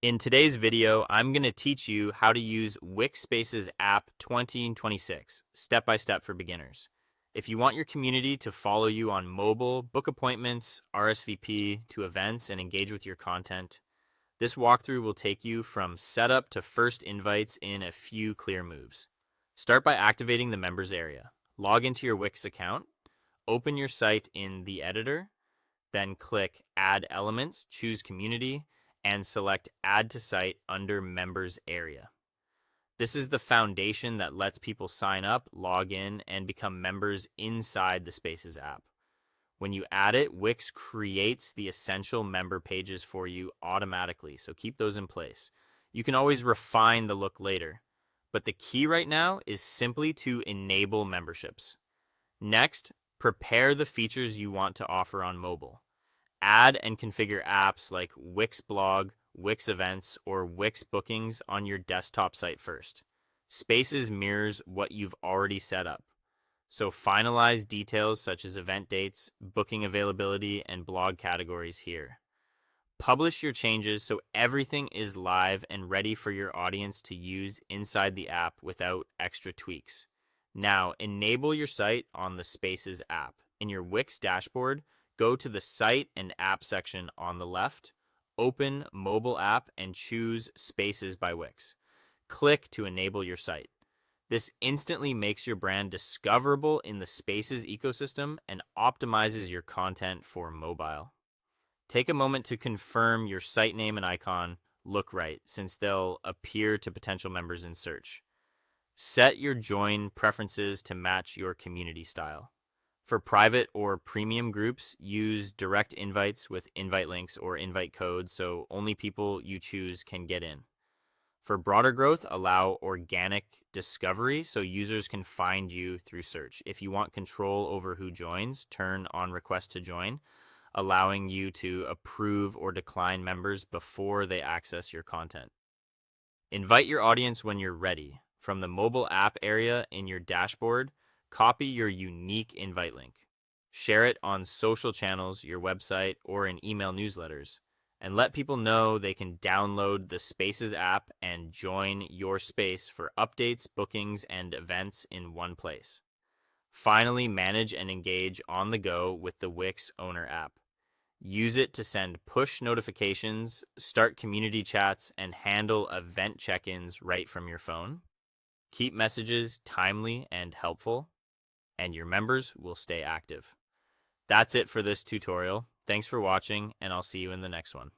In today's video, I'm going to teach you how to use Wix Spaces App 2026, step by step for beginners. If you want your community to follow you on mobile, book appointments, RSVP to events, and engage with your content, this walkthrough will take you from setup to first invites in a few clear moves. Start by activating the members area. Log into your Wix account, open your site in the editor, then click Add Elements, choose Community, and select Add to Site under Members area. This is the foundation that lets people sign up, log in, and become members inside the Spaces app. When you add it, Wix creates the essential member pages for you automatically, so keep those in place. You can always refine the look later, but the key right now is simply to enable memberships. Next, prepare the features you want to offer on mobile. Add and configure apps like Wix Blog, Wix Events, or Wix Bookings on your desktop site first. Spaces mirrors what you've already set up, so finalize details such as event dates, booking availability, and blog categories here. Publish your changes so everything is live and ready for your audience to use inside the app without extra tweaks. Now, enable your site on the Spaces app. In your Wix dashboard, go to the Site and App section on the left, open Mobile App, and choose Spaces by Wix. Click to enable your site. This instantly makes your brand discoverable in the Spaces ecosystem and optimizes your content for mobile. Take a moment to confirm your site name and icon look right, since they'll appear to potential members in search. Set your join preferences to match your community style. For private or premium groups, use direct invites with invite links or invite codes so only people you choose can get in. For broader growth, allow organic discovery so users can find you through search. If you want control over who joins, turn on request to join, allowing you to approve or decline members before they access your content. Invite your audience when you're ready. From the mobile app area in your dashboard, copy your unique invite link. Share it on social channels, your website, or in email newsletters, and let people know they can download the Spaces app and join your space for updates, bookings, and events in one place. Finally, manage and engage on the go with the Wix Owner app. Use it to send push notifications, start community chats, and handle event check-ins right from your phone. Keep messages timely and helpful, and your members will stay active. That's it for this tutorial. Thanks for watching, and I'll see you in the next one.